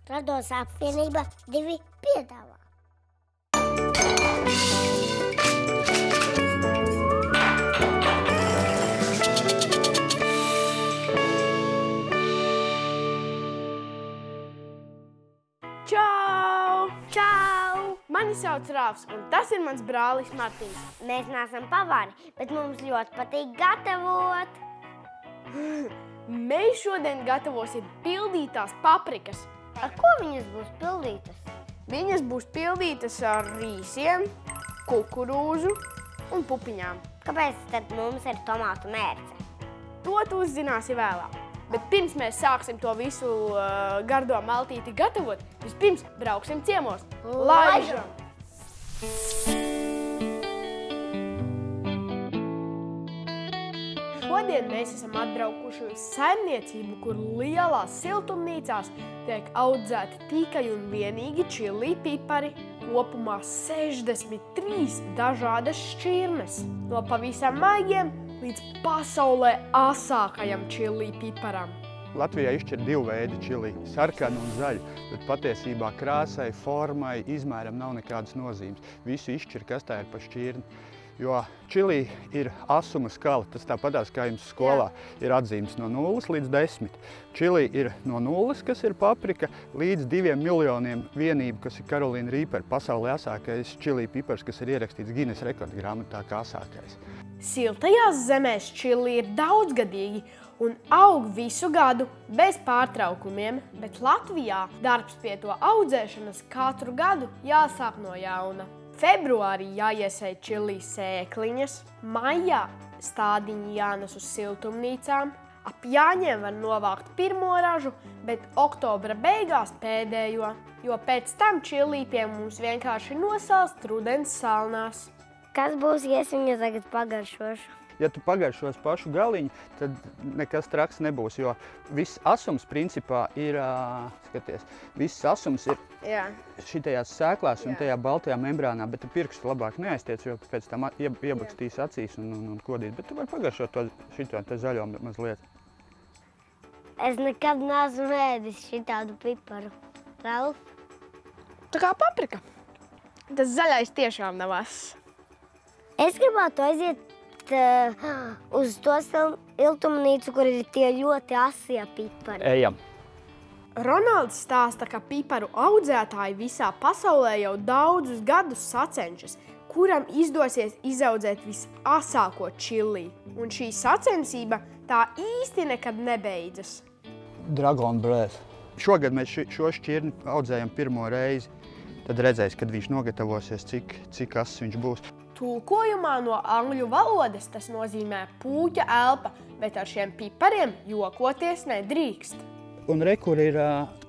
Radošā apvienība 2 piedāvā. Čau! Čau! Mani sauc Rāvs, un tas ir mans brālis Martins. Mēs neesam pavari, bet mums ļoti patīk gatavot. Mēs šodien gatavosim pildītās paprikas. Ar ko viņas būs pildītas? Viņas būs pildītas ar rīsiem, kukurūzu un pupiņām. Kāpēc tad mums ir tomātu mērce? To tu uzzināsi vēlāk. Bet pirms mēs sāksim to visu gardo maltīti gatavot, vispirms brauksim ciemos. Laižam! Šodien mēs esam atbraukuši uz saimniecību, kur lielās siltumnīcās tiek audzēti tikai un vienīgi čili pipari. Kopumā 63 dažādas šķirnes, no pavisam maigiem līdz pasaulē asākajam čili piparam. Latvijā izšķir 2 veidi čili – sarkanu un zaļu, bet patiesībā krāsai, formai, izmēram nav nekādas nozīmes. Visu izšķir, kas tā ir pa šķirni. Jo čili ir asuma skala, tas tāpatās kā jums skolā ir atzīmes no 0 līdz 10. Čili ir no 0, kas ir paprika, līdz 2 miljoniem vienību, kas ir Carolina Reaper, pasaulē asākais čili pipars, kas ir ierakstīts Guinness rekordu grāmatā kā asākais. Siltajās zemēs čili ir daudzgadīgi un aug visu gadu bez pārtraukumiem, bet Latvijā darbs pie to audzēšanas katru gadu jāsāk no jauna. Februārī jāiesēj čili sēkliņas, maijā stādiņi jānes uz siltumnīcām, ap jāņiem var novākt pirmo ražu, bet oktobra beigās pēdējo, jo pēc tam čili pie mums vienkārši nosalst rudens salnās. Kas būs, ja es viņu tagad pagaršošu? Ja tu pagaršos pašu galiņu, tad nekas traks nebūs, jo viss asums principā ir, skaties, viss asums ir šitajās sēklās un tajā baltajā membrānā, bet tu pirkstu labāk neaiztiec, jo pēc tam iebakstīs acīs un kodīt, bet tu vari pagaršot šito te zaļo mazliet. Es nekad neesmu ēdis šitādu piparu. Ralf? Tā kā paprika. Tas zaļais tiešām nav ass. Es gribētu aiziet uz to siltumnīcu, kur ir tie ļoti asie pipari. Ejam! Ronalds stāsta, ka piparu audzētāji visā pasaulē jau daudzus gadus sacenšas, kuram izdosies izaudzēt visasāko čili. Un šī sacensība tā īsti nekad nebeidzas. Dragon Breath. Šogad mēs šo šķirni audzējam pirmo reizi. Tad redzēs, kad viņš nogatavosies, cik ass viņš būs. Tulkojumā no angļu valodas tas nozīmē pūķa elpa, bet ar šiem pipariem jokoties nedrīkst. Un re, kur ir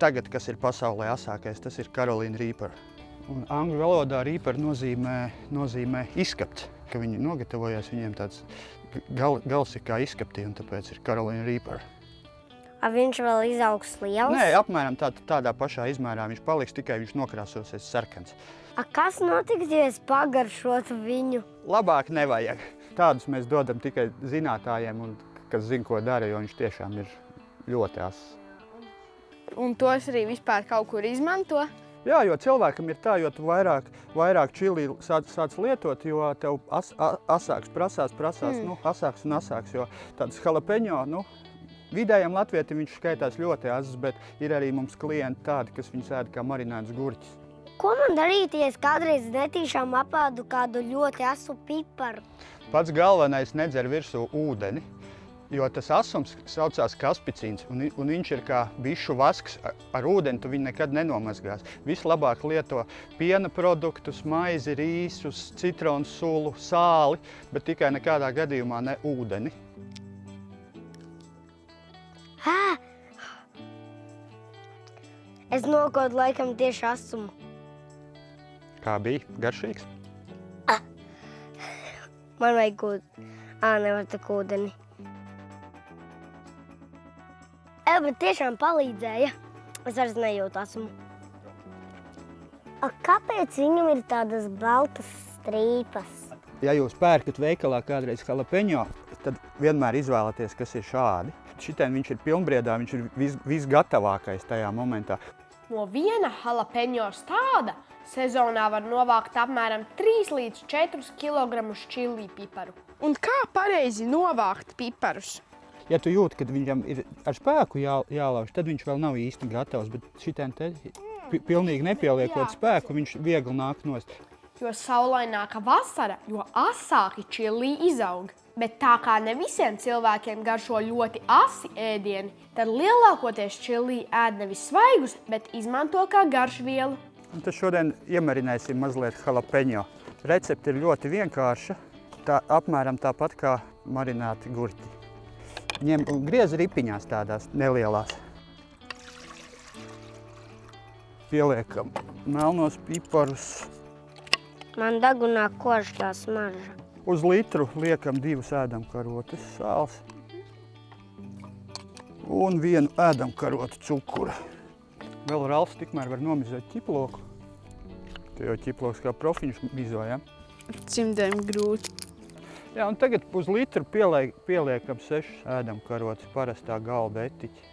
tagad, kas ir pasaulē asākais, tas ir Carolina Reaper. Un angļu valodā Reaper nozīmē izskapt, ka viņi nogatavojās, viņiem tāds gals ir kā izskaptī, un tāpēc ir Carolina Reaper. Viņš vēl izaugs liels? Nē, apmēram tādā pašā izmērā viņš paliks, tikai viņš nokrāsosies sarkans. Kas notiks, ja es pagaršotu viņu? Labāk nevajag. Tādus mēs dodam tikai zinātājiem, kas zina, ko dara, jo viņš tiešām ir ļoti ass. Un tos arī vispār kaut kur izmanto? Jā, jo cilvēkam ir tā, jo tu vairāk čili sāc lietot, jo tev asāks prasās, asāks un asāks, jo tāds jalapeņo, vidējam latvietim viņš skaitās ļoti azs, bet ir arī mums klienti tādi, kas viņus ēd kā marinētus gurķis. Ko man darīt, ja es kādreiz netīšām apēdu kādu ļoti asu piparu? Pats galvenais nedzer virsū ūdeni, jo tas asums saucās kaspicīns, un viņš ir kā bišu vasks. Ar ūdeni tu viņu nekad nenomazgās. Vislabāk lieto piena produktus, maizi, rīsus, citronu sulu, sāli, bet tikai nekādā gadījumā ne ūdeni. Es nokodu laikam tieši asumu. Kā bija? Garšīgs? Man vajag ūdeni. Nevar tak ūdeni. Bet tiešām palīdzēja. Es vairs nejūtu asumu. Kāpēc viņam ir tādas baltas strīpas? Ja jūs pērkat veikalā kādreiz jalapeņo, tad vienmēr izvēlaties, kas ir šādi. Šitien viņš ir pilnbriedā, viņš ir visgatavākais tajā momentā. No viena jalapeņo stāda sezonā var novākt apmēram 3 līdz 4 kg čili piparu. Un kā pareizi novākt piparus? Ja tu jūti, ka viņam ir ar spēku jālauž, tad viņš vēl nav īsti gatavs, bet šitien te pilnīgi nepieliekot spēku, viņš viegli nāk nost. Jo saulaināka vasara, jo asāki čili izaug. Bet tā kā ne visiem cilvēkiem garšo ļoti asi ēdieni, tad lielākoties čili ēd nevis svaigus, bet izmanto kā garšvielu. Un tad šodien iemarinēsim mazliet jalapeņo. Recepte ir ļoti vienkārša, apmēram tāpat kā marināti gurķi. Ņem un griez ripiņās tādās nelielās. Pieliekam melnos piparus. Man degunā kož tā smarža. Uz litru liekam 2 ēdamkarotes sāls un 1 ēdamkarotu cukura. Vēl Ralfs tikmēr var nomizot ķiploku. Te jau ķiploks kā profiņš mizo, ja? Cimdēm grūti. Jā, un tagad uz litru pieliekam 6 ēdamkarotes parastā galda etiķi.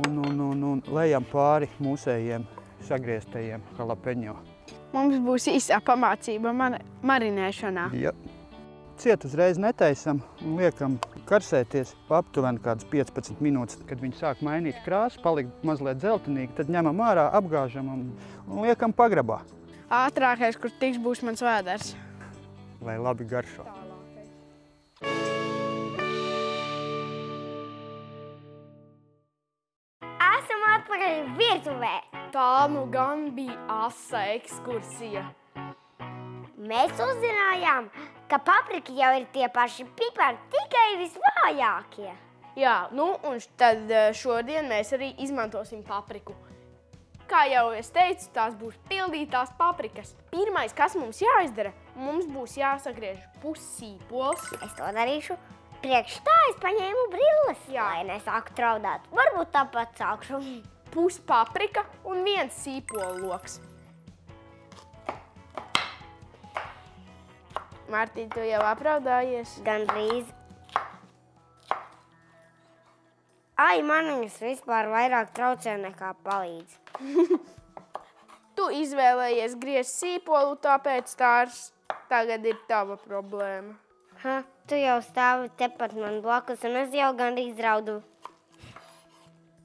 Un lejam pāri mūsējiem sagrieztajiem jalapeņo. Mums būs īsā pamācība marinēšanā. Ja. Ciet uzreiz netaisam un liekam karsēties aptuveni kādas 15 minūtes. Kad viņi sāk mainīt krāsu, palikt mazliet dzeltenīgi, tad ņemam ārā, apgāžam un liekam pagrabā. Ātrākais, kur tiks, būs mans vēders. Lai labi garšo. Esam atpakaļ virtuvē. Tā nu gan bija asa ekskursija. Mēs uzzinājām, ka paprika jau ir tie paši pipari, tikai visvājākie. Jā, nu un tad šodien mēs arī izmantosim papriku. Kā jau es teicu, tās būs pildītās paprikas. Pirmais, kas mums jāizdara, mums būs jāsagriež pussīpols. Es to darīšu. Priekš tā es paņēmu brilles, lai nesāku traudāt. Varbūt tāpat sākšu. Puspaprika un 1 sīpolu loks. Mārtiņ, tu jau apraudājies? Gandrīz. Ai, maniņas vispār vairāk traucē nekā palīdz. Tu izvēlējies griezt sīpolu, tāpēc tagad ir tava problēma. Tu jau stāvi tepat man blakus, un es jau gandrīz raudu.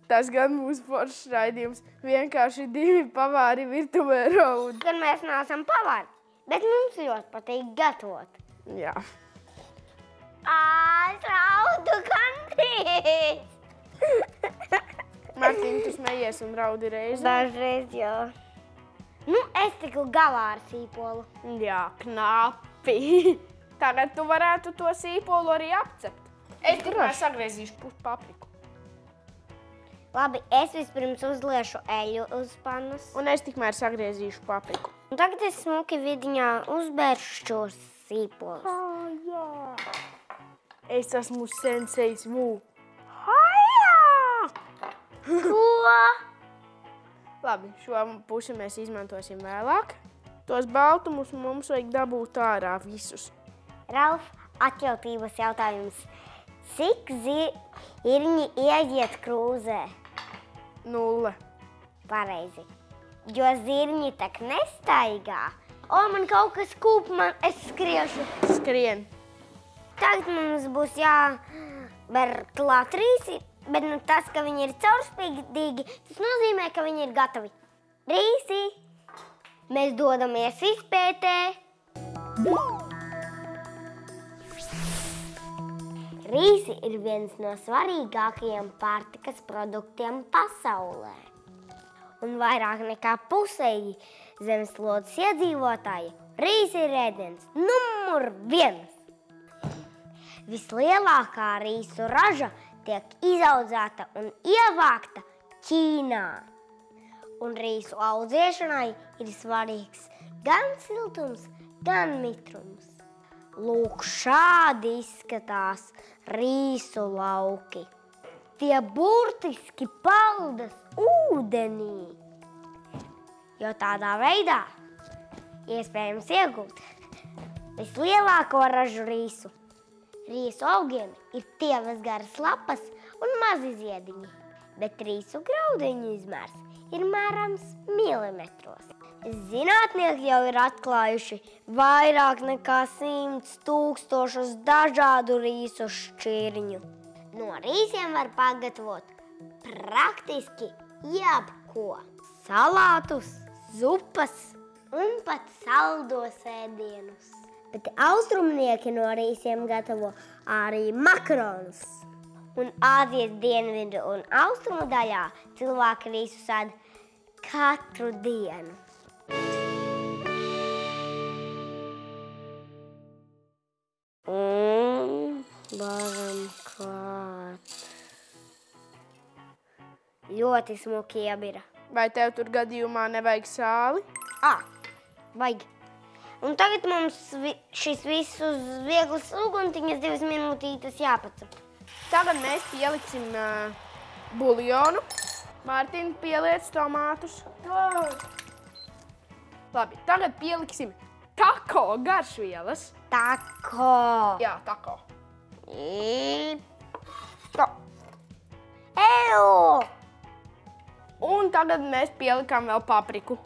Tas gan mūsu foršs raidījums. Vienkārši 2 pavāri virtuvē raud. Gan mēs neesam pavāri, bet mums ļoti patīk gatavot. Jā. Es raudu gandrīz. Mārtiņ, tu smejies un raudi reizi? Dažreiz, jā. Nu, es tiku galā ar sīpolu. Jā, knapi. Tagad tu varētu to sīpolu arī apcept. Es tikmēr sagriezīšu puspapriku. Labi, es vispirms uzliešu eļu uz pannas. Un es tikmēr sagriezīšu papriku. Un tagad es smuki vidiņā uzbēršu šos sīpolus. Jā. Es esmu sensejs Mū. Ko? Labi, šo pusi mēs izmantosim vēlāk. Tos baltumus mums vajag dabūt ārā visus. Ralf, atjautības jautājums. Cik zirņi ieiet krūzē? 0. Pareizi. Jo zirņi tak nestaigā. Man kaut kas kūp, es skriešu. Skrien. Tagad mums būs jāber klāt rīsi, bet tas, ka viņi ir caurspīdīgi, tas nozīmē, ka viņi ir gatavi. Rīsi, mēs dodamies izpētē. Rīsi ir viens no svarīgākajiem pārtikas produktiem pasaulē. Un vairāk nekā pusēji zemeslodes iedzīvotāji rīsi ir ēdiens numur 1. Vislielākā rīsu raža tiek izaudzēta un ievākta Ķīnā. Un rīsu audzēšanai ir svarīgs gan siltums, gan mitrums. Lūk, šādi izskatās rīsu lauki. Tie burtiski paldas ūdenī, jo tādā veidā iespējams iegūt vislielāko ražu rīsu. Rīsu augiem ir tievas garas lapas un mazi ziediņi, bet rīsu graudeņu izmērs ir mērams milimetros. Zinātnieki jau ir atklājuši vairāk nekā 100 000 dažādu rīsu šķirņu. No rīsiem var pagatavot praktiski jebko. Salātus, zupas un pat saldos ēdienus. Bet austrumnieki no rīsiem gatavo arī makaronus. Un Āzijas dienvidu un austrumu daļā cilvēki rīsus ēd katru dienu. Un varam klāt. Ļoti smuki iebira. Vai tev tur gadījumā nevajag sāli? Vajag. Un tagad mums šis viss uz vieglas uguntiņas 2 minūtītes jāpacep. Tagad mēs pieliksim buljonu. Mārtiņ, pieliec tomātus. Labi, tagad pieliksim tako garšvielas. Tako! Jā, tako. Eju! Un tagad mēs pielikām vēl papriku.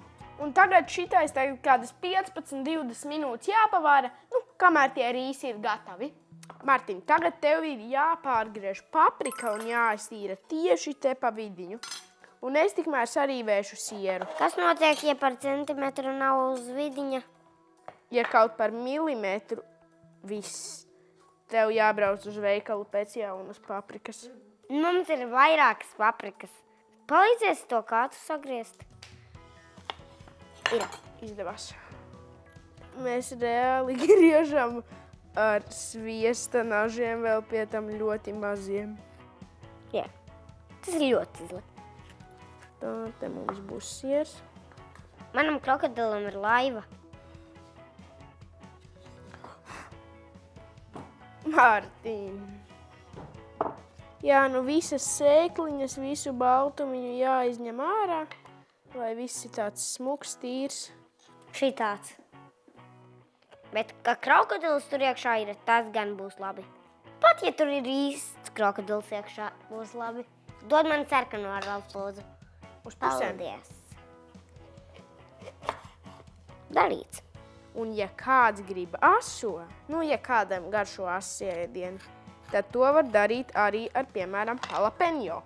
Un tagad šitais tagad kādas 15–20 minūtes jāpavāra, kamēr tie rīsi ir gatavi. Mārtiņ, tagad tev ir jāpārgriež paprika un jāiztīra tieši te pa vidiņu. Un es tikmēr sarīvēšu sieru. Kas notiek, ja par centimetru nav uz vidiņa? Ja kaut par milimetru, viss. Tev jābrauc uz veikalu pēc jaunas paprikas. Mums ir vairākas paprikas. Palīdzies to kādu sagriezt? Ir. Izdevās. Mēs reāli griežam ar sviesta nažiem, vēl pie tam ļoti maziem. Jā, tas ir ļoti zli. Tā, te mums būs siers. Manam krokodilam ir laiva. Mārtiņ. Jā, visas sēkliņas, visu baltumiņu jāizņem ārā, lai viss ir tāds smuks, tīrs. Šitāds. Bet, ka krokodils tur iekšā ir, tas gan būs labi. Pat, ja tur ir īsts krokodils iekšā, būs labi. Dod man sarkanu ar Ralflūdzu. Uz pusēm. Paldies. Darīts. Un ja kāds grib aso, ja kādam garšo asu ēdienu, tad to var darīt arī ar, piemēram, jalapeņo.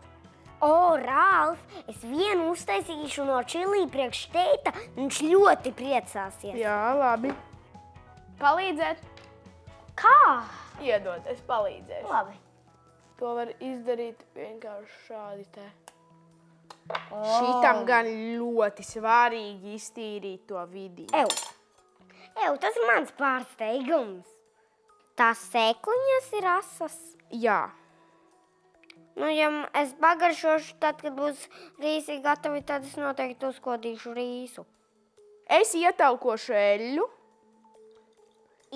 Ralf, es vienu uztaisīšu no čilī priekš teita, viņš ļoti priecāsies. Jā, labi. Palīdzēt? Kā? Iedod, es palīdzēšu. Labi. To var izdarīt vienkārši šādi te. Šitam gan ļoti svarīgi iztīrīt to vidi. Tas ir mans pārsteigums. Tās sēkliņas ir asas. Jā. Ja es pagaršošu, tad, kad būs rīsi gatavi, tad es noteikti uzkodīšu rīsu. Es ietaukošu eļļu.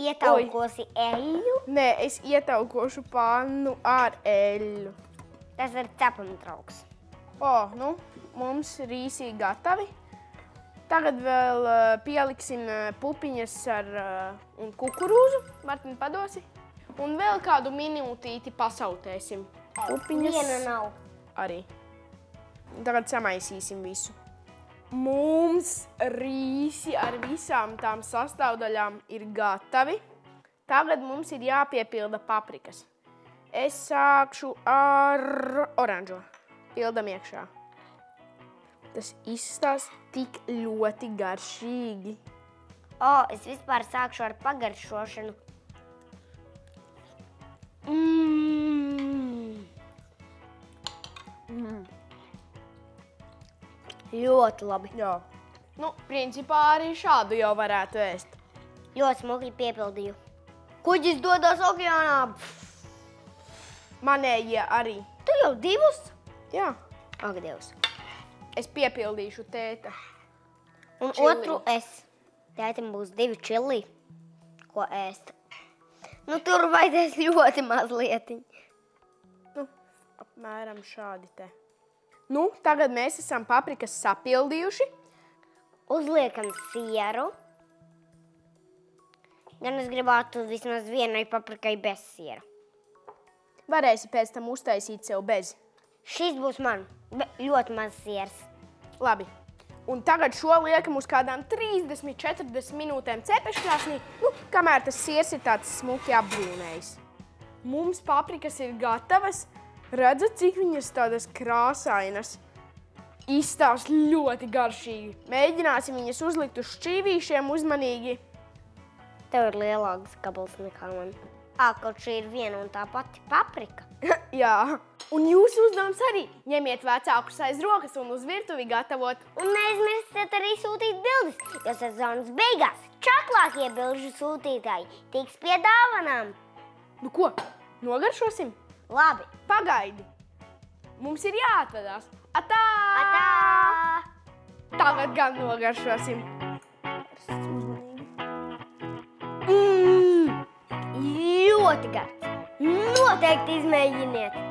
Ietaukosi eļļu? Nē, es ietaukošu pannu ar eļļu. Tas ir cepamtrauks. Mums rīsī gatavi. Tagad vēl pieliksim pupiņas un kukurūzu. Martin, padosi. Un vēl kādu minūtīti pasautēsim. Pupiņas. Viena nav. Arī. Tagad samaisīsim visu. Mums rīsi ar visām tām sastāvdaļām ir gatavi. Tagad mums ir jāpiepilda paprikas. Es sākšu ar oranžo. Pildam iekšā. Tas izstās tik ļoti garšīgi. Es vispār sākšu ar pagaršošanu. Ļoti labi. Jā. Principā arī šādu jau varētu ēst. Ļoti smuki piepildīju. Kuģis dodas okeānā. Manējie arī. Tu jau 2? Jā. Ak, Dievs. Es piepildīšu tēta. Un čili. Otru es. Tētim būs 2 čili, ko ēst. Tur vajadzēs ļoti mazlietiņ. Apmēram šādi te. Tagad mēs esam paprikas sapildījuši. Uzliekam sieru. Gan es gribētu vismaz vienai paprikai bez siera. Varēsi pēc tam uztaisīt sev bez. Šis būs man ļoti maz siers. Labi. Un tagad šo liekam uz kādām 30–40 minūtēm cepeškrāsnī, kamēr tas siers ir tāds smuki apbrūnējis. Mums paprikas ir gatavas. Redzat, cik viņas tādas krāsainas. Izstāst ļoti garšīgi. Mēģināsim viņas uzlikt uz šķīvīšiem uzmanīgi. Tev ir lielāks gabals nekā man. Kaut šī ir viena un tā pati paprika. Jā. Un jūsu uzdevums arī ņemiet vecākus aiz rokas un uz virtuvi gatavot. Un neaizmirstiet arī sūtīt bildes, jo sezonas beigās čaklākie bilžu sūtītāji tiks pie dāvanām. Nu ko, nogaršosim? Labi. Pagaidi. Mums ir jāatvedās. Atā! Atā! Tagad gan nogaršosim. Ļoti garš. Noteikti izmēģiniet.